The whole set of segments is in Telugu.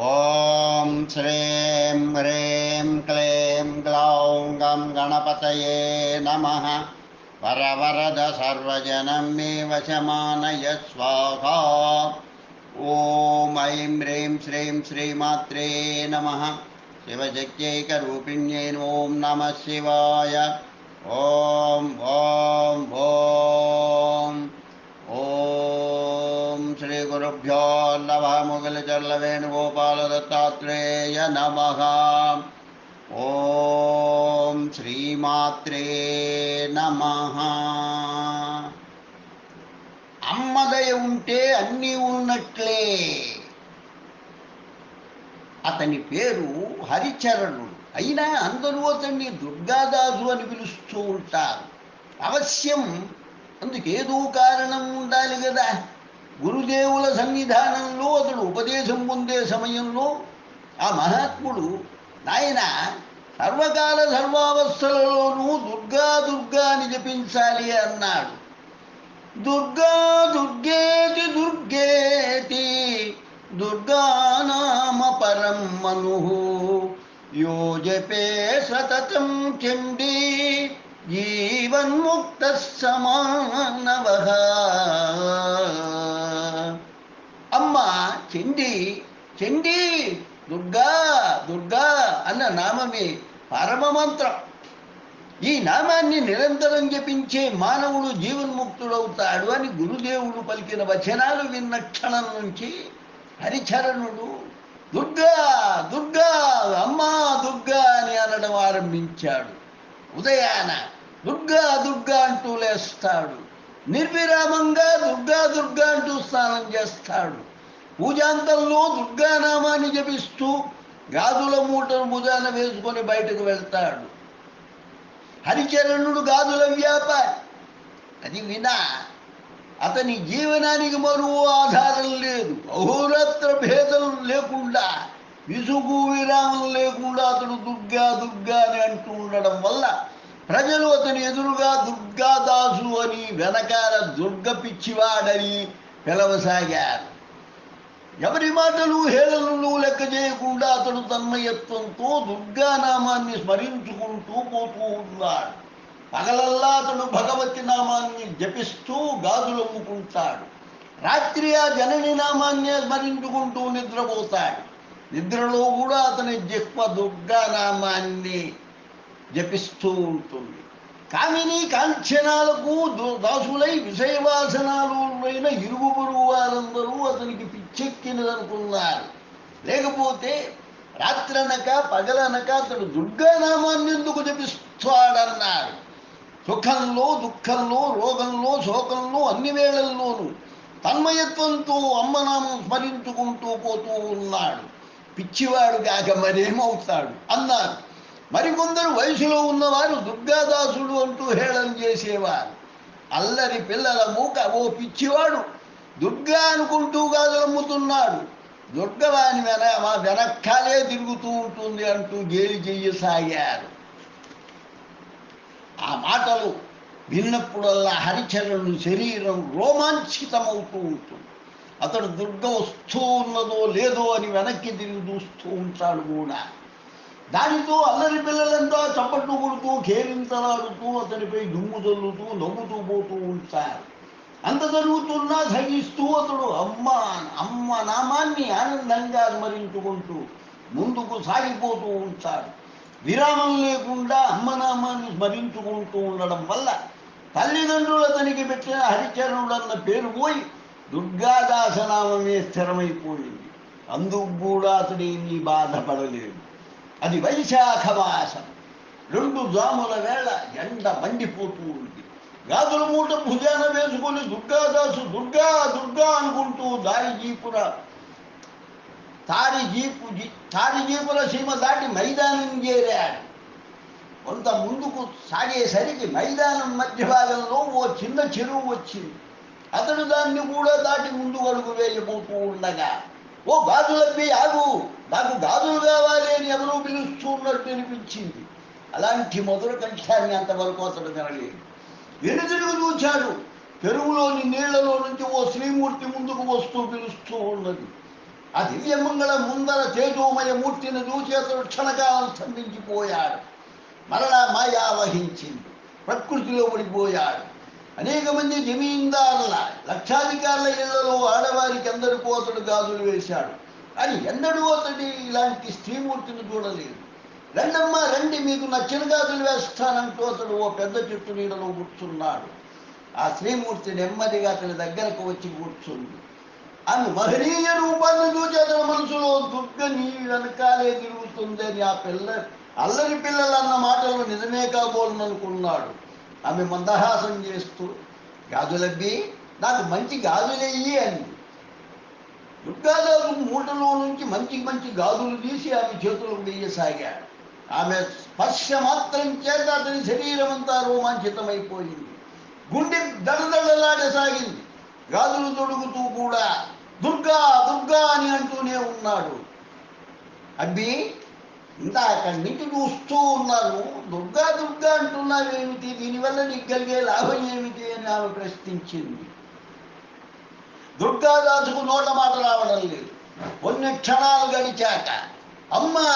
ఓం శ్రీం హ్రీం క్లీం గ్లౌం గం గణపతయే నమః. వరవరద సర్వజనం మే వశమానయ స్వాహా. ఓం ఐం హ్రీం శ్రీం శ్రీమాత్రే నమః. శివశక్త్యైకరూపిణ్యై ఓం నమః శివాయ. ఓం ఓం ఓం ఓం శ్రీ గురుభ్యో నమః. ముగిలిచర్ల వేణుగోపాల దత్తాత్రేయ నమః. ఓం శ్రీమాత్రే నమః. అమ్మదయ ఉంటే అన్నీ ఉన్నట్లే. అతని పేరు హరిచరణుడు. అయినా అందరూ అతన్ని దుర్గాదాసు అని పిలుస్తూ ఉంటారు. అవశ్యం అందుకేదో కారణం ఉండాలి కదా. గురుదేవుల సన్నిధానంలో అతడు ఉపదేశం పొందే సమయంలో ఆ మహాత్ముడు, నాయన సర్వకాల సర్వావస్థలలోనూ దుర్గా దుర్గా అని జపించాలి అన్నాడు. దుర్గా దుర్గేతి దుర్గేతి దుర్గానామ పరం మను యో జపే సతతం చండీ జీవన్ముక్త సమానవః. అమ్మ చండీ చండీ దుర్గా దుర్గా అన్న నామమే పరమమంత్రం. ఈ నామాన్ని నిరంతరం జపించే మానవుడు జీవన్ముక్తుడవుతాడు అని గురుదేవుడు పలికిన వచనాలు విన్న క్షణం నుంచి హరిచరణుడు దుర్గా దుర్గా అమ్మా దుర్గా అని అనడం ఆరంభించాడు. ఉదయాన దుర్గా దుర్గా అంటూ లేస్తాడు. నిర్విరామంగా దుర్గా దుర్గా అంటూ స్నానం చేస్తాడు. పూజాంతంలో దుర్గానామాన్ని జపిస్తూ గాజుల మూటను భుజాన వేసుకొని బయటకు వెళ్తాడు. హరిచరణుడు గాజుల వ్యాపారి. అది వినా అతని జీవనానికి మరో ఆధారం లేదు. అహోరాత్ర భేదం లేకుండా, విసుగు విరామం లేకుండా అతడు దుర్గా దుర్గా అని అంటూ ఉండడం వల్ల ప్రజలు అతని ఎదురుగా దుర్గాదాసు అని, వెనకాల దుర్గ పిచ్చివాడని పిలవసాగారు. ఎవరి మాటలు హేళనలు లెక్క చేయకుండా అతడు తన్మయత్వంతో దుర్గానామాన్ని స్మరించుకుంటూ పోతూ ఉన్నాడు. పగలల్లా అతడు భగవతి నామాన్ని జపిస్తూ గాజులమ్ముకుంటాడు. రాత్రి ఆ జనని నామాన్నే స్మరించుకుంటూ నిద్రపోతాడు. నిద్రలో కూడా అతని జిహ్వ దుర్గానామాన్ని జపిస్తూ ఉంటుంది. కామిని కాంక్షణాలకు దాసులై విషయవాసనాలైన ఇరుగు పొరుగు వారందరూ అతనికి పిచ్చెక్కినదనుకున్నారు. లేకపోతే రాత్రనక పగలనక అతడు దుర్గానామాన్ని ఎందుకు జపిస్తాడన్నారు. సుఖంలో దుఃఖంలో రోగంలో శోకంలో అన్ని వేళల్లోనూ తన్మయత్వంతో అమ్మనామం స్మరించుకుంటూ పోతూ ఉన్నాడు. పిచ్చివాడు కాక మరేమవుతాడు అన్నారు. మరికొందరు వయసులో ఉన్నవారు దుర్గాదాసుడు అంటూ హేళన చేసేవారు. అల్లరి పిల్లల మూక, ఓ పిచ్చివాడు దుర్గా అనుకుంటూ గాజులమ్ముతున్నాడు, దుర్గవాని వెనక్కాలే తిరుగుతూ ఉంటుంది అంటూ గేలి చెయ్యసాగారు. ఆ మాటలు విన్నప్పుడల్లా హరిచరణుని శరీరం రోమాంచితమవుతూ ఉంటుంది. అతడు దుర్గ వస్తూ ఉన్నదో లేదో అని వెనక్కి తిరిగి చూస్తూ ఉంటాడు కూడా. దానితో అల్లరి పిల్లలంతా చప్పట్లు కొడుతూ కేరింతలాడుతూ అతనిపై దుమ్ము చల్లుతూ నవ్వుతూ పోతూ ఉంటారు. అంత జరుగుతున్నా సహిస్తూ అతడు అమ్మ నామాన్ని ఆనందంగా స్మరించుకుంటూ ముందుకు సాగిపోతూ ఉంటాడు. విరామం లేకుండా అమ్మనామాన్ని స్మరించుకుంటూ ఉండడం వల్ల తల్లిదండ్రులు అతనికి పెట్టిన హరిచరణుడు అన్న పేరు పోయి దుర్గాదాసనామమే స్థిరమైపోయింది. అందుకు కూడా అతడేమీ బాధపడలేదు. అది వైశాఖ మాసం. 2 జాముల వేళ ఎండ మండిపోతూ ఉంది. గాజుల మూట భుజాన వేసుకొని దుర్గాదాసు దుర్గా దుర్గా అనుకుంటూ తారిజీపుల సీమ దాటి మైదానం చేరాడు. కొంత ముందుకు సాగేసరికి మైదానం మధ్య భాగంలో ఓ చిన్న చెరువు వచ్చింది. అతడు దాన్ని కూడా దాటి ముందుకు అడుగు వేయబోతూ ఉండగా, ఓ గాజులబ్బి ఆగు, నాకు గాజులు కావాలి అని ఎవరూ పిలుస్తున్నట్టు అనిపించింది. అలాంటి మధుర కంఠాన్ని అంతవరకు అతడు వినలేదు. వెనుతిరుగు చూచాడు. చెరువులోని నీళ్లలో నుంచి ఓ శ్రీమూర్తి ముందుకు వస్తూ పిలుస్తూ ఉన్నది. ఆ దివ్యమంగళ ముందర తేజోమయ మూర్తిని చూసి అతడు క్షణకాలం స్తంభించిపోయాడు. మరలా మాయా వహించింది, ప్రకృతిలో పడిపోయాడు. అనేక మంది జమీందారుల లక్షాధికారుల ఇళ్లలో ఆడవారికి అందరికీ అతడు గాజులు వేశాడు. అని ఎన్నడూ అతడి ఇలాంటి స్త్రీమూర్తిని చూడలేదు. రండమ్మా రండి, మీకు నచ్చిన గాజులు వేస్తానంటూ అతడు ఓ పెద్ద చెట్టు నీడలో కూర్చున్నాడు. ఆ స్త్రీమూర్తి నెమ్మదిగా అతని దగ్గరకు వచ్చి కూర్చుంది. ఆమె మహనీయ రూపాన్ని చూసి అతని మనసులో దుర్గ నీ వెనకాలే తిరుగుతుందని ఆ అల్లరి పిల్లలు అన్న మాటలు నిజమే కాబోలనుకున్నాడు. ఆమె మందహాసం చేస్తూ, గాజులబ్బి నాకు మంచి గాజులెయ్యి అంది. దుర్గాదాసు మూటలో నుంచి మంచి మంచి గాజులు తీసి ఆమె చేతులకు వేయసాగాడు. ఆమె స్పర్శ మాత్రం చేత అతని శరీరం అంతా రోమాంచితమైపోయింది. గుండె దడదడలాడసాగింది. గాజులు తొడుగుతూ కూడా దుర్గా దుర్గా అని అంటూనే ఉన్నాడు. అబ్బి ఇందాక నుంచి చూస్తూ ఉన్నాను, దుర్గా దుర్గా అంటున్నావేమిటి, దీనివల్ల నీకు కలిగే లాభం ఏమిటి అని ఆమె ప్రశ్నించింది. దుర్గాదాసుకు నోట మాట రావడం లేదు. కొన్ని క్షణాలు గడిచాక, అమ్మా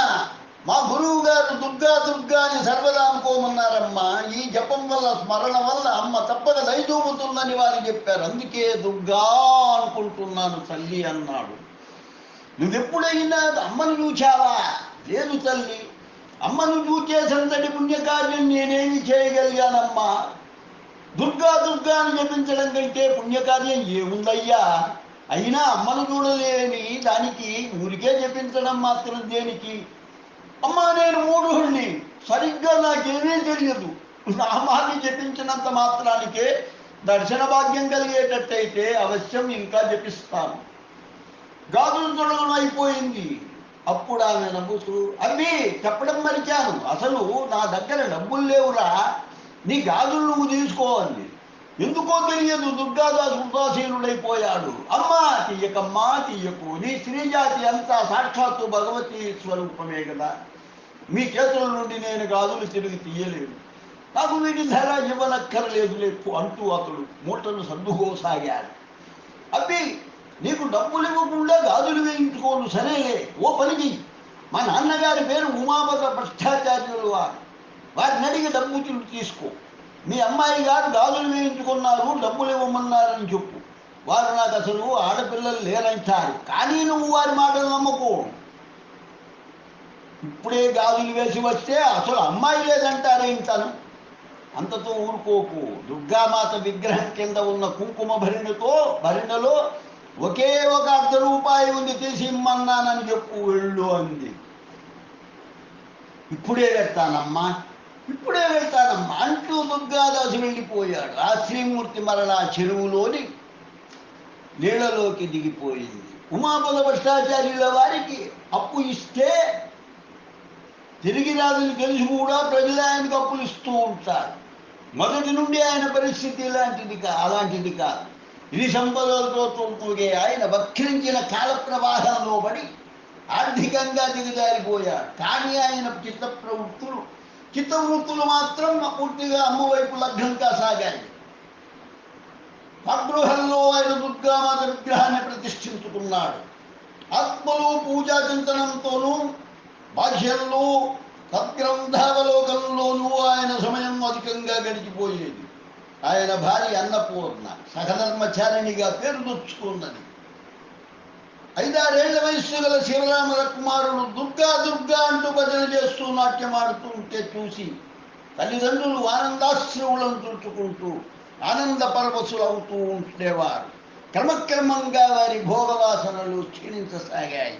మా గురువు గారు దుర్గా దుర్గా అని సర్వదా అనుకోమన్నారమ్మా. ఈ జపం వల్ల స్మరణ వల్ల అమ్మ తప్పక దయచూపుతుందని వారు చెప్పారు. అందుకే దుర్గా అనుకుంటున్నాను తల్లి అన్నాడు. నువ్వెప్పుడైనా అమ్మను చూచావా? లేదు తల్లి. అమ్మను చూచేసంతటి పుణ్యకార్యం నేనేమి చేయగలిగానమ్మా? దుర్గా దుర్గా అని జపించడం కంటే పుణ్యకార్యం ఏముందయ్యా? అయినా అమ్మను చూడలేని దానికి ఊరికే జపించడం మాత్రం దేనికి? అమ్మా నేను మూఢుణ్ణి, సరిగ్గా నాకేమీ తెలియదు. నామాన్ని జపించినంత మాత్రానికే దర్శన భాగ్యం కలిగేటట్టయితే అవశ్యం ఇంకా జపిస్తాను. గాజులు తొడగడం అయిపోయింది. అప్పుడు ఆమె నవ్వుతూ, అబ్బి చెప్పడం మరిచాను, అసలు నా దగ్గర డబ్బులు లేవురా, నీ గాజులు నువ్వు తీసుకోవాలి. ఎందుకో తెలియదు దుర్గాదాసు ఉదాసీనుడైపోయాడు. అమ్మా తీయకమ్మా తీయకు, నీ స్త్రీజాతి అంతా సాక్షాత్తు భగవతీ స్వరూపమే కదా, మీ చేతుల నుండి నేను గాజులు తిరిగి తీయలేను, నాకు వీటి ధర ఇవ్వనక్కర్లేదు లేకు అంటూ అతడు మూటలు సర్దుకోసాగాడు. అబ్బి నీకు డబ్బులు ఇవ్వకుండా గాజులు వేయించుకోను సరేలే, ఓ పనికి మా నాన్నగారి పేరు ఉమాపత భ్రష్టాచార్యులు వారు, వారిని అడిగి డబ్బు తీసుకో. మీ అమ్మాయి గారు గాజులు వేయించుకున్నారు, డబ్బులు ఇవ్వమన్నారని చెప్పు. వారు నాకు అసలు ఆడపిల్లలు లేరంటారు, కానీ నువ్వు వారి మాటలు నమ్మకు. ఇప్పుడే గాజులు వేసి వస్తే అసలు అమ్మాయి లేదంటారేంటాను. అంతతో ఊరుకోకు, దుర్గామాత విగ్రహం కింద ఉన్న కుంకుమ భరిణలో ఒకే ఒక ₹1 ఉంది, తీసి ఇమ్మన్నానని చెప్పు వెళ్ళు అంది. ఇప్పుడే వెళ్తానమ్మా అంటూ దుర్గాదాసు వెళ్ళిపోయాడు. ఆ శ్రీమూర్తి మరలా చెరువులోని నీళ్లలోకి దిగిపోయింది. ఉమాపద భట్టాచార్యుల వారికి అప్పు ఇస్తే తిరిగి రాదని తెలిసి కూడా ప్రజలు ఆయనకు అప్పులు ఇస్తూ ఉంటారు. మొదటి నుండి ఆయన పరిస్థితి అలాంటిది కాదు. ఇది సంపదలతో తూగే ఆయన వక్రించిన కాల ప్రవాహంలో పడి ఆర్థికంగా దిగజారిపోయాడు. కానీ ఆయన చిత్తవృత్తులు మాత్రం పూర్తిగా అమ్మవైపు లగ్నంగా సాగాయి. స్వగృహంలో ఆయన దుర్గామాత విగ్రహాన్ని ప్రతిష్ఠించుకున్నాడు. ఆత్మలో పూజా చింతనంతోనూ బాహ్యంలో సద్గ్రంథావలోకంలోనూ ఆయన సమయం అధికంగా గడిచిపోయేది. ఆయన భార్య అన్నపూర్ణ సహధర్మచారిణిగా పేరు తెచ్చుకున్నది. 5-6 ఏళ్ల వయస్సు గల శివరాముల కుమారుడు దుర్గా దుర్గా అంటూ భజన చేస్తూ నాట్యమాడుతూ ఉంటే చూసి తల్లిదండ్రులు ఆనందాశ్రవులను చుట్టుకుంటూ ఆనంద పరవశులు అవుతూ ఉండేవారు. క్రమక్రమంగా వారి భోగవాసనలు క్షీణించసాగాయి.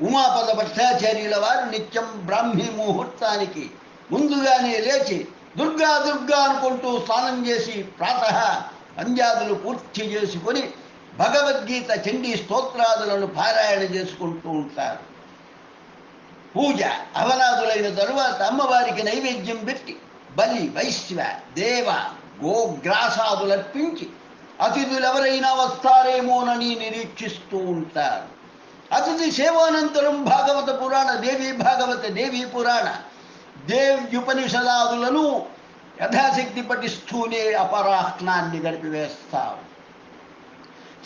ఉమాపద భట్టాచార్యుల వారు నిత్యం బ్రాహ్మీ ముహూర్తానికి ముందుగానే లేచి దుర్గా దుర్గా అనుకుంటూ స్నానం చేసి ప్రాతః సంధ్యాదులు పూర్తి చేసుకొని భగవద్గీత చండీ స్తోత్రాదులను పారాయణ చేసుకుంటూ ఉంటారు. పూజ అవనాదులైన తరువాత అమ్మవారికి నైవేద్యం పెట్టి బలి వైశ్వ దేవ గోగ్రాసాదులర్పించి అతిథులు ఎవరైనా వస్తారేమోనని నిరీక్షిస్తూ ఉంటారు. అతిథి సేవానంతరం భాగవత పురాణ దేవీ పురాణ దేవ్యుపనిషదాదులను యథాశక్తి పఠిస్తూనే అపరాహ్నాన్ని గడిపివేస్తారు.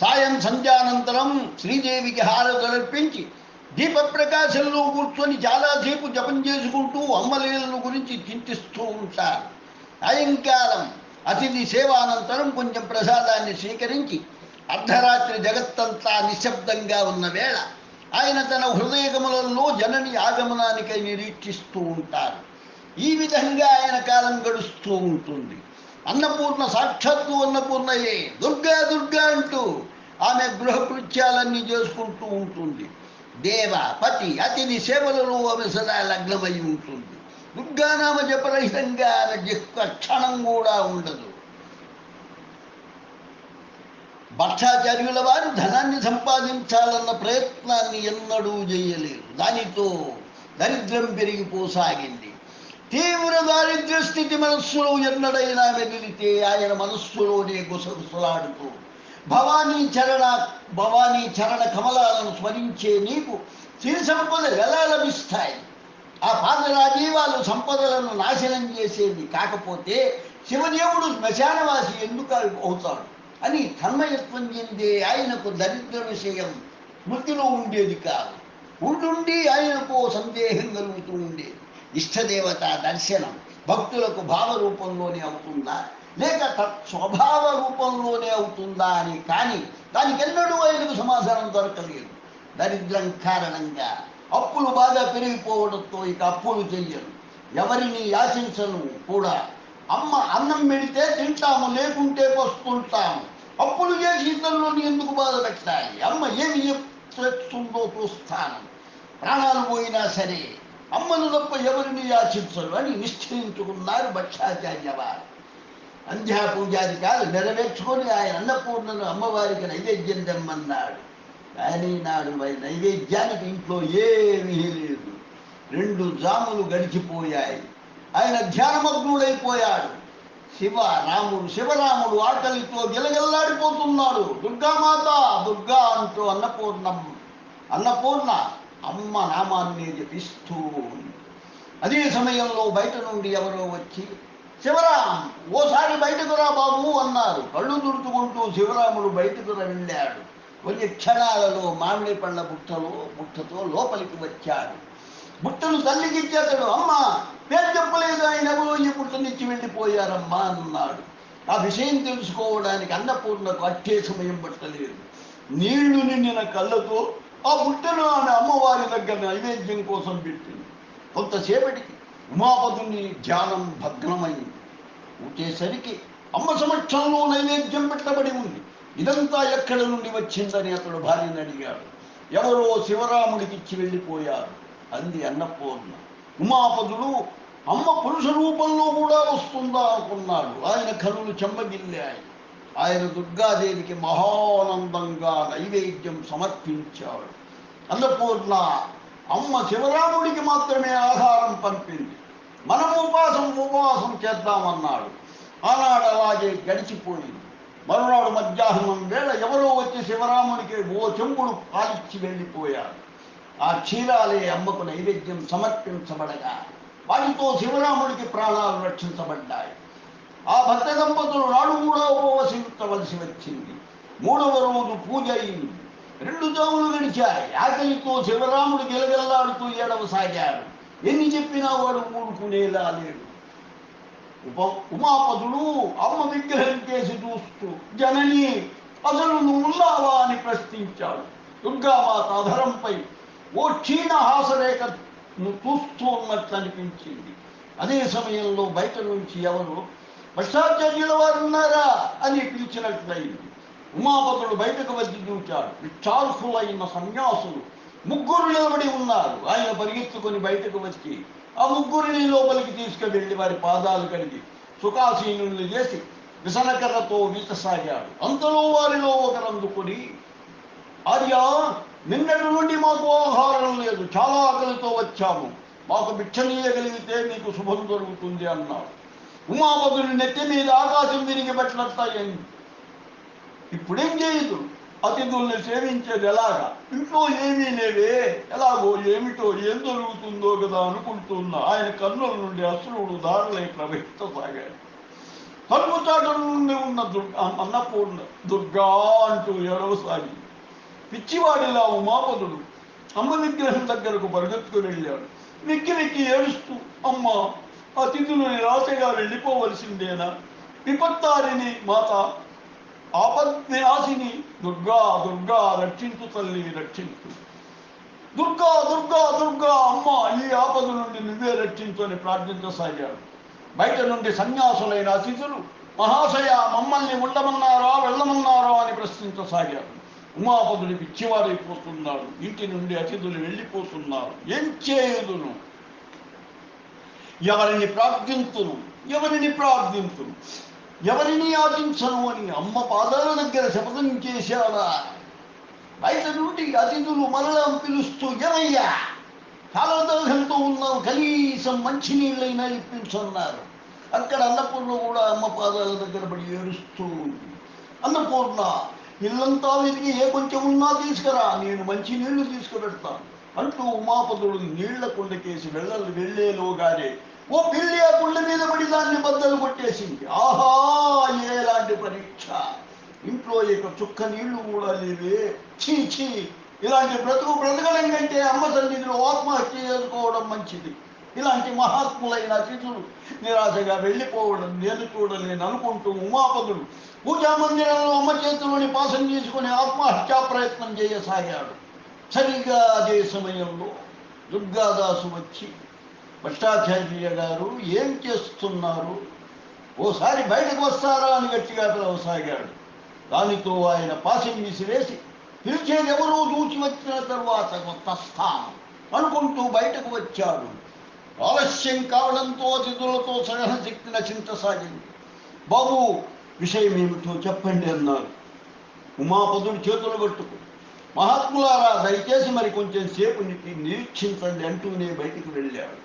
సాయం సంధ్యానంతరం శ్రీదేవికి హారతులర్పించి దీప ప్రకాశంలో కూర్చొని చాలాసేపు జపం చేసుకుంటూ అమ్మలీలను గురించి చింతిస్తూ ఉంటారు. సాయంకాలం అతిథి సేవానంతరం కొంచెం ప్రసాదాన్ని స్వీకరించి అర్ధరాత్రి జగత్తంతా నిశ్శబ్దంగా ఉన్న వేళ ఆయన తన హృదయగమనంలో జనని ఆగమనానికై నిరీక్షిస్తూ ఉంటారు. ఈ విధంగా ఆయన కాలం గడుస్తూ ఉంటుంది. అన్నపూర్ణ సాక్షాత్తు అన్నపూర్ణయే దుర్గా దుర్గా అంటూ ఆమె గృహకృత్యాలన్నీ చేసుకుంటూ ఉంటుంది. దేవ పతి అతిథి సేవలలో ఆమె సదా లగ్నమై ఉంటుంది. దుర్గానామ జపరహితంగా ఆమె జిహ్వ క్షణం కూడా ఉండదు. భట్టాచార్యుల వారు ధనాన్ని సంపాదించాలన్న ప్రయత్నాన్ని ఎన్నడూ చేయలేరు. దానితో దరిద్రం పెరిగిపోసాగింది. తీవ్ర దారిద్ర్య స్థితి మనస్సులో ఎన్నడైనా మెదిలితే ఆయన మనస్సులోనే గుసగుసలాడుతూ భవానీ చరణ కమలాలను స్మరించే నీకు సిరి సంపదలు ఎలా లభిస్తాయి? ఆ పాదరాజీవాలు సంపదలను నాశనం చేసేది కాకపోతే శివదేవుడు శ్మశానవాసి ఎందుకు అవుతాడు అని తన్మయత్వం చెందే ఆయనకు దరిద్ర విషయం స్మృతిలో ఉండేది కాదు. ఉండుండి ఆయనకు సందేహం కలుగుతూ ఉండేది. ఇష్టదేవత దర్శనం భక్తులకు భావరూపంలోనే అవుతుందా లేక స్వభావ రూపంలోనే అవుతుందా అని, కానీ దానికెన్నడూ ఆయనకు సమాధానం దొరకలేదు. దరిద్రం కారణంగా అప్పులు బాగా పెరిగిపోవడంతో ఇక అప్పులు చెయ్యను, ఎవరిని యాచించను కూడా. అమ్మ అన్నం పెడితే తింటాము, లేకుంటే పస్తుంటాము. అప్పులు చేసి ఇతరులను ఎందుకు బాధ పెట్టాలి? అమ్మ ఏమి చేస్తుందో చూస్తాను, ప్రాణాలు పోయినా సరే అమ్మను తప్ప ఎవరిని యాచించరు అని నిశ్చయించుకున్నారు భట్టాచార్య వారు. సంధ్యాపూజాధికాలు నెరవేర్చుకొని ఆయన అన్నపూర్ణను అమ్మవారికి నైవేద్యం తెమ్మన్నాడు. కానీ నాడు నైవేద్యానికి ఇంట్లో ఏమీ లేదు. 2 జాములు గడిచిపోయాయి. ఆయన ధ్యానమగ్నుడైపోయాడు. శివరాముడు ఆకలితో గిలగిల్లాడిపోతున్నాడు. దుర్గామాత దుర్గా అంటూ అన్నపూర్ణ అమ్మ నామాన్ని జపిస్తూ. అదే సమయంలో బయట నుండి ఎవరో వచ్చి శివరాం ఓసారి బయటకు రా బాబు అన్నారు. కళ్ళు తుడుచుకుంటూ శివరాముడు బయటకు వెళ్ళాడు. కొన్ని క్షణాలలో మామిడి పళ్ళ బుట్టతో లోపలికి వచ్చాడు. బుట్టను తల్లికిచ్చి అతడు అమ్మ పేరు చెప్పలేదు, ఆయన ఎవరో ఈ బుట్టనిచ్చి వెళ్ళిపోయారమ్మా అన్నాడు. ఆ విషయం తెలుసుకోవడానికి అన్నపూర్ణకు అట్టే సమయం పట్టలేదు. నీళ్లు నిండిన కళ్ళతో ఆ బుట్టను ఆమె అమ్మవారి దగ్గర నైవేద్యం కోసం పెట్టింది. కొంతసేపటికి ఉమాపతుని ధ్యానం భగ్నమైంది. వచ్చేసరికి అమ్మ సమక్షంలో నైవేద్యం పెట్టబడి ఉంది. ఇదంతా ఎక్కడి నుండి వచ్చిందని అతడు భార్యను అడిగాడు. ఎవరో శివరాముడికి ఇచ్చి వెళ్ళిపోయారు అంది అన్నపూర్ణ. ఉమాపతుడు అమ్మ పురుష రూపంలో కూడా వస్తుందా అనుకున్నాడు. ఆయన కనులు చెమ్మగిల్లాయి. ఆయన దుర్గాదేవికి మహానందంగా నైవేద్యం సమర్పించాడు. అన్నపూర్ణ అమ్మ శివరాముడికి మాత్రమే ఆహారం పంపింది. మనం ఉపవాసం చేద్దామన్నాడు. ఆనాడు అలాగే గడిచిపోయింది. మరునాడు మధ్యాహ్నం వేళ ఎవరో వచ్చి శివరామునికి ఓ చెంబుడు పాలిచ్చి వెళ్ళిపోయారు. ఆ క్షీరాలే అమ్మకు నైవేద్యం సమర్పించబడగా వాటితో శివరాముడికి ప్రాణాలు రక్షించబడ్డాయి. ఆ భక్త దంపతులు నాడు కూడా ఉపవసించవలసి వచ్చింది. 3వ రోజు పూజ అయింది. 2 జాములు గడిచాయి. ఆకలితో శివరాముడు గిలగిల్లాడుతూ ఏడవసాగాడు. ఎన్ని చెప్పినా వాడు ఊరుకునేలా లేడు. ఉమాపతుడు అమ్మ విగ్రహం చేసి చూస్తూ జనని అసలు నువ్వు ఉన్నావా అని ప్రశ్నించాడు. దుర్గామాత అధరంపై ఓ క్షీణ హాసరేఖను చూస్తూ ఉన్నట్లు అనిపించింది. అదే సమయంలో బయట నుంచి ఎవరు భట్టాచార్యుల వారు ఉన్నారా అని పిలిచినట్లయింది. ఉమాపతుడు బయటకు వచ్చి చూచాడు. విచార్హులైన సన్యాసులు 3 నిలబడి ఉన్నారు. ఆయన పరిగెత్తుకొని బయటకు వచ్చి ఆ 3 లోపలికి తీసుకువెళ్ళి వారి పాదాలు కడిగి సుఖాసీనుల్ని చేసి విసనకర్రతో వీచసాగాడు. అంతలో వారిలో ఒకరు అందుకొని ఆర్య, నిన్నటి నుండి మాకు ఆహారం లేదు, చాలా ఆకలితో వచ్చాము, మాకు భిక్షనీయగలిగితే నీకు శుభం జరుగుతుంది అన్నాడు. ఉమాపతుడి నెత్తి మీద ఆకాశం విరిగి పెట్టినట్లయింది. ఇప్పుడేం చేయదు, అతిథుల్ని సేవించేది ఎలాగా? ఇంట్లో ఏమీ లేవే, ఎలాగో ఏమిటో ఏం జరుగుతుందో కదా అనుకుంటున్నా ఆయన కన్నుల నుండి అశ్రువుడు దారులై ప్రవహించసాగాడు. తలుపు చాటుల నుండి ఉన్న అన్నపూర్ణ దుర్గా అంటూ ఏడవసాగి పిచ్చివాడిలా ఉమాపదుడు అమ్మ విగ్రహం దగ్గరకు పరిగెత్తుకు వెళ్ళాడు. వెక్కి వెక్కి ఏడుస్తూ, అమ్మ, అతిథులు నిరాశగా వెళ్ళిపోవలసిందేనా? విపత్తారిని మాత, ఆపద్వినాశిని దుర్గా, దుర్గా రక్షించు తల్లి, రక్షించు. దుర్గా, దుర్గా, దుర్గా, అమ్మ, ఈ ఆపద నుండి నువ్వే రక్షించు అని ప్రార్థించసాగాడు. బయట నుండి సన్యాసులైన అతిథులు, మహాశయ, మమ్మల్ని ఉండమన్నారా వెళ్ళమన్నారా అని ప్రశ్నించసాగారు. ఉమాపదుడి పిచ్చివాడైపోతున్నాడు. ఇంటి నుండి అతిథులు వెళ్ళిపోతున్నారు. ఏం చేయుదును? ఎవరిని ప్రార్థింతును? ఎవరిని ప్రార్థింతును? ఎవరిని యాచించను అని అమ్మ పాదాల దగ్గర శపథం చేశాడా? బయట నుండి అతిథులు మరలా పిలుస్తూ, ఏమయ్యా, కాలదోహంతో ఉన్నావు, కనీసం మంచినీళ్ళైనా ఇప్పించన్నారు. అక్కడ అన్నపూర్ణ కూడా అమ్మ పాదాల దగ్గర పడి ఏడుస్తూ ఉంది. అన్నపూర్ణ, ఇల్లంతా వెతికి ఏ కొంచెం ఉన్నా తీసుకురా, నేను మంచి నీళ్లు తీసుకుపెడతాను అంటూ ఉమాపదుడు నీళ్ల కుండకేసి వెళ్ళేలోగానే ఓ పిల్లి ఆ కుండ మీద పడి దాన్ని బద్దలు కొట్టేసింది. ఆహా, ఏలాంటి పరీక్ష! ఇంట్లో ఇక చుక్క నీళ్లు కూడా లేవే. చీ చీ, ఇలాంటి బ్రతకడం కంటే అమ్మ సన్నిధిలో ఆత్మహత్య చేసుకోవడం మంచిది. ఇలాంటి మహాత్ములైన అతిథులు నిరాశగా వెళ్ళిపోవడం నేను చూడలేను అనుకుంటూ ఉమాపదుడు పూజా మందిరంలో అమ్మ చేతిలోని పాసం తీసుకుని ఆత్మహత్యా ప్రయత్నం చేయసాగాడు. సరిగా అదే సమయంలో దుర్గాదాసు వచ్చి, భట్టాచార్య గారు ఏం చేస్తున్నారు? ఓసారి బయటకు వస్తారా అని గట్టిగా పిలవసాగాడు. దానితో ఆయన పాసం విసిరేసి, పిలిచేదెవరూ చూచి వచ్చిన తరువాత కొత్త స్థానం అనుకుంటూ బయటకు వచ్చాడు. ఆలస్యం కావడంతో అతిథులతో సహన శక్తి నశించసాగింది. బాబు, విషయం ఏమిటో చెప్పండి అన్నారు. ఉమాపదుడు చేతులు పట్టుకు, మహాత్ములారా, దయచేసి మరి కొంచెం సేపు నిరీక్షించండి అంటూనే బయటికి వెళ్ళాడు.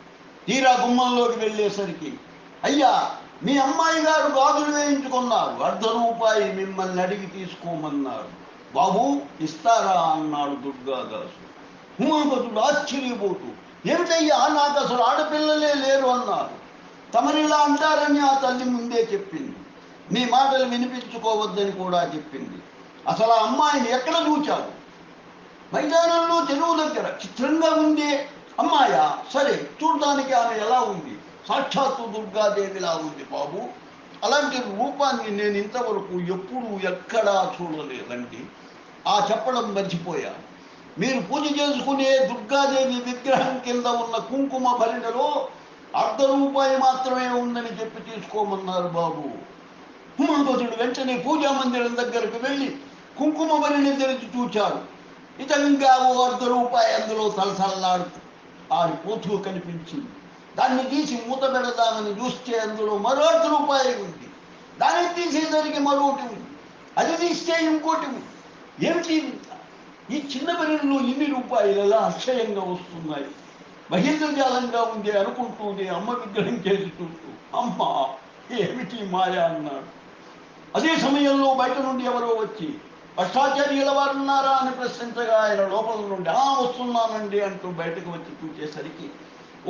తీరా గుమ్మంలోకి వెళ్ళేసరికి, అయ్యా, మీ అమ్మాయి గారు గాజులు వేయించుకున్నారు, ₹1/2 మిమ్మల్ని అడిగి తీసుకోమన్నారు. బాబు, ఇస్తారా అన్నాడు దుర్గాదాసు. ఉమాపదుడు ఆశ్చర్యపోతూ, ఏమిటయ్యా, నాకు అసలు ఆడపిల్లలే లేరు అన్నారు. తమరిలా అంటారని ఆ తల్లి ముందే చెప్పింది. మీ మాటలు వినిపించుకోవద్దని కూడా చెప్పింది. అసలు ఆ అమ్మాయిని ఎక్కడ చూచావు? మైదానంలో, చెరువు దగ్గర. చిత్రంగా ఉంది. అమ్మాయా? సరే, చూడడానికి ఆమె ఎలా ఉంది? సాక్షాత్తు దుర్గాదేవిలా ఉంది బాబు. అలాంటి రూపాన్ని నేను ఇంతవరకు ఎప్పుడూ ఎక్కడా చూడలేదండి. ఆ చెప్పడం మర్చిపోయాను. మీరు పూజ చేసుకునే దుర్గాదేవి విగ్రహం కింద ఉన్న కుంకుమ భరిణలో ₹1/2 మాత్రమే ఉందని చెప్పి తీసుకోమన్నారు బాబు. ఉమాపదుడు వెంటనే పూజా మందిరం దగ్గరకు వెళ్ళి కుంకుమ భరిణి తెరిచి చూచాడు. ఇతంగా ఓ ₹1/2 అందులో తలసల్లాడుతూ ఆడిపోతూ కనిపించింది. దాన్ని తీసి మూత పెడదామని చూస్తే అందులో మరో ₹1 ఉంది. దాన్ని తీసేసరికి మరొకటి ఉంది. అది తీస్తే ఇంకోటి ఉంది. ఏమిటి ఈ చిన్న భరిణిలో ఇన్ని రూపాయలు ఎలా అక్షయంగా వస్తున్నాయి? మహేంద్రజాలంగా ఉంది అనుకుంటూనే అమ్మ విగ్రహం చేసి చూస్తూ, అమ్మ, ఏమిటి మాయా అన్నాడు. అదే సమయంలో బయట నుండి ఎవరో వచ్చి, భట్టాచార్యుల వారు ఉన్నారా అని ప్రశ్నించగా ఆయన లోపల నుండి, వస్తున్నానండి అంటూ బయటకు వచ్చి చూచేసరికి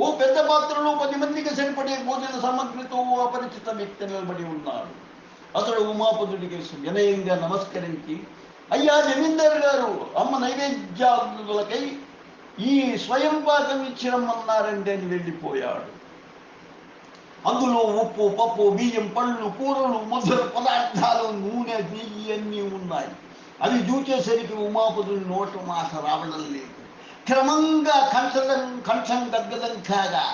ఓ పెద్ద పాత్రలో 10 మందికి సరిపడే భోజన సామగ్రితో ఓ అపరిచిత వ్యక్తి నిలబడి ఉన్నాడు. అతడు ఉమాపదుడికి వినయంగా నమస్కరించి, అయ్యా జమీందారు గారు, అమ్మ నైవేద్యాదులకై ఈ స్వయం పాకం ఇచ్చిరమ్మన్నారండి అని వెళ్ళిపోయాడు. అందులో ఉప్పు, పప్పు, బియ్యం, పళ్ళు, కూరలు, మధుర పదార్థాలు, నూనె, నెయ్యి అన్నీ ఉన్నాయి. అవి చూచేసరికి ఉమాపదుని నోట మాట రావడం లేదు. క్రమంగా కంఠం గద్గదం కాగా,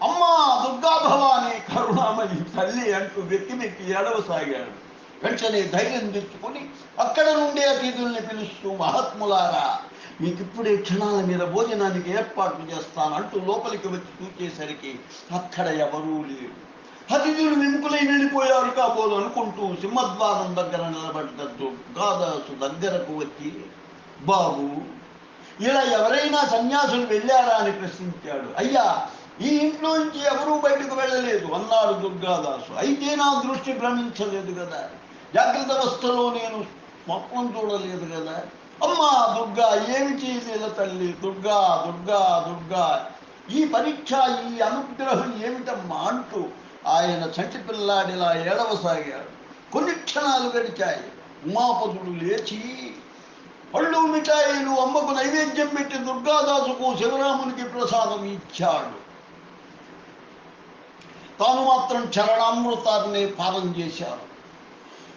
అమ్మా దుర్గాభవాని కరుణామణి తల్లి అంటూ వెక్కి వెక్కి ఏడవసాగాడు. వెంటనే ధైర్యం తెచ్చుకొని అక్కడ నుండే అతిథుల్ని పిలుస్తూ, మహాత్ములారా, మీకు ఇప్పుడే క్షణాల మీద భోజనానికి ఏర్పాట్లు చేస్తానంటూ లోపలికి వచ్చి చూచేసరికి అక్కడ ఎవరూ లేరు. అతిథులు విముకులై వెళ్ళిపోయారు కాబోలు అనుకుంటూ సింహద్వారం దగ్గర నిలబడ్డ దుర్గాదాసు దగ్గరకు వచ్చి, బాబు, ఇలా ఎవరైనా సన్యాసులు వెళ్ళారా అని ప్రశ్నించాడు. అయ్యా, ఈ ఇంట్లోంచి ఎవరూ బయటకు వెళ్ళలేదు అన్నాడు దుర్గాదాసు. అయితే నా దృష్టి భ్రమించలేదు కదా, జాగ్రత్త అవస్థలో నేను స్వప్నం చూడలేదు కదా. అమ్మా దుర్గా, ఏమిటి నెల తల్లి, దుర్గా, దుర్గా, దుర్గా, ఈ పరీక్ష, ఈ అనుగ్రహం ఏమిటమ్మా అంటూ ఆయన చంటి పిల్లాడిలా ఏడవసాగాడు. కొన్ని క్షణాలు గడిచాయి. ఉమాపదుడు లేచి పళ్ళు మిఠాయిలు అమ్మకు నైవేద్యం పెట్టి దుర్గాదాసుకు శివరామునికి ప్రసాదం ఇచ్చాడు. తాను మాత్రం చరణామృతాన్ని పానం చేశాడు.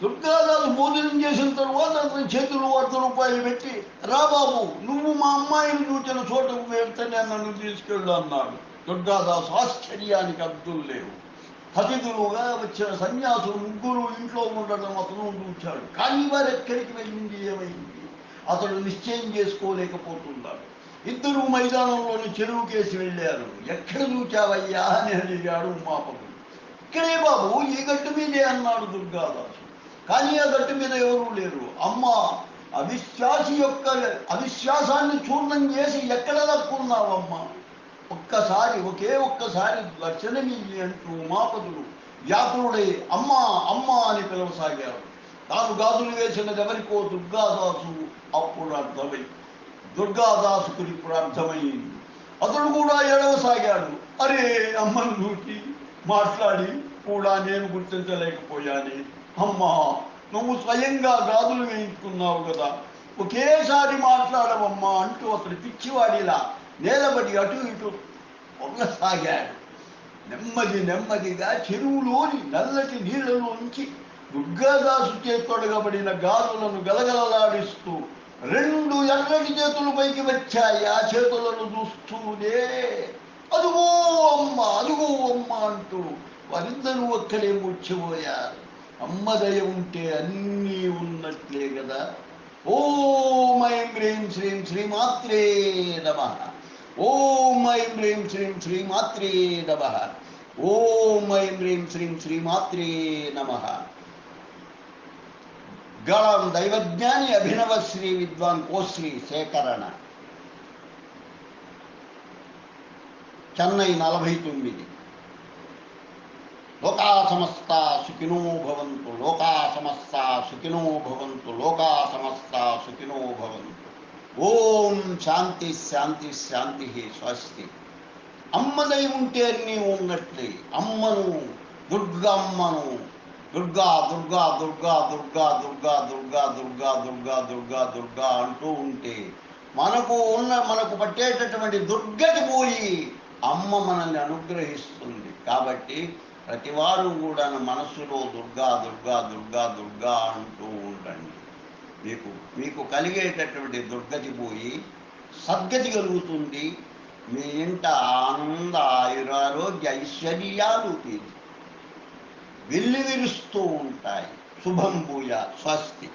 దుర్గాదాసు భోజనం చేసిన తరువాత అతని చేతులు 100 రూపాయలు పెట్టి, రా బాబు, నువ్వు మా అమ్మాయిని చూచిన చోటకు వెళ్తేనే నన్ను తీసుకెళ్ళు అన్నాడు. దుర్గాదాసు ఆశ్చర్యానికి అద్దులు లేవు. అతిథులుగా వచ్చిన సన్యాసులు 3 ఇంట్లో ఉండడం అతను చూచాడు. కానీ వారు ఎక్కడికి వెళ్ళింది, ఏమైంది అతడు నిశ్చయం చేసుకోలేకపోతున్నాడు. 2 మైదానంలోని చెరువుకేసి వెళ్ళారు. ఎక్కడ చూచావయ్యా అని అడిగాడు ఉమాపదుడు. ఇక్కడే బాబు, ఈ గట్టు మీదే అన్నాడు దుర్గాదాసు. కానీ ఆ గట్టు మీద ఎవరూ లేరు. అమ్మ అవిశ్వాసి యొక్క అవిశ్వాసాన్ని చూర్ణం చేసి ఎక్కడ దక్కున్నావమ్మా, ఒకే ఒక్కసారి దర్శనమియ్యి అంటూ ఉమాపదుడు వ్యాకులుడై అమ్మా అమ్మా అని పిలవసాగాడు. తాను గాజులు వేసినది ఎవరికో దుర్గాదాసు అప్పుడు అర్థమై దుర్గాదాసుకు ఇప్పుడు అర్థమైంది. అతడు కూడా ఏడవసాగాడు. అరే, అమ్మను చూసి మాట్లాడి కూడా నేను గుర్తించలేకపోయానే. అమ్మా, నువ్వు స్వయంగా గాజులు వేయించుకున్నావు కదా, ఒకేసారి మాట్లాడవమ్మా అంటూ అతడు పిచ్చివాడిలా నేలబడి అటు ఇటు పొగసాగాడు. నెమ్మదిగా చెరువులోని నల్లటి నీళ్లలోంచి దుర్గాదాసు చేతొడగబడిన గాజులను గలగలలాడిస్తూ 2 ఎర్రటి చేతులు పైకి వచ్చాయి. ఆ చేతులను చూస్తూనే అదుగో అమ్మ, అదుగో అమ్మ అంటూ వారిద్దరూ ఒక్కడే మూర్ఛపోయారు. అమ్మ దయ ఉంటే అన్నీ ఉన్నట్లే కదా. ఓం ఐం హ్రీం శ్రీం శ్రీమాత్రే నమః. ఓం ఐం హ్రీం శ్రీం శ్రీమాత్రే నమః. ఓం ఐం హ్రీం శ్రీం శ్రీమాత్రే నమః. గళం దైవజ్ఞాని అభినవ శ్రీ విద్వాన్ కోశ్రీ సేకరణ, చెన్నై 49. లోకా సమస్త సుఖినో భవంతు, లోకా సమస్త సుఖినో భవంతు, లోకా సమస్త సుఖినో భవంతు. ఓం శాంతి శాంతి శాంతి. స్వస్తి. అమ్మదై ఉంటే అన్నీ ఉన్నట్లే. అమ్మను, దుర్గమ్మను, దుర్గా దుర్గా దుర్గా దుర్గా దుర్గా దుర్గా దుర్గా దుర్గా దుర్గా దుర్గా అంటూ ఉంటే మనకు పట్టేటటువంటి దుర్గతి పోయి అమ్మ మనల్ని అనుగ్రహిస్తుంది. కాబట్టి ప్రతివారు కూడా మనస్సులో దుర్గా దుర్గా దుర్గా దుర్గా అంటూ ఉండండి. మీకు కలిగేటటువంటి దుర్గతి పోయి సద్గతి కలుగుతుంది. మీ ఇంట ఆనంద ఆయురారోగ్య ఐశ్వర్యాలు వెల్లివిరుస్తూ ఉంటాయి. శుభం భూయా. స్వస్తి.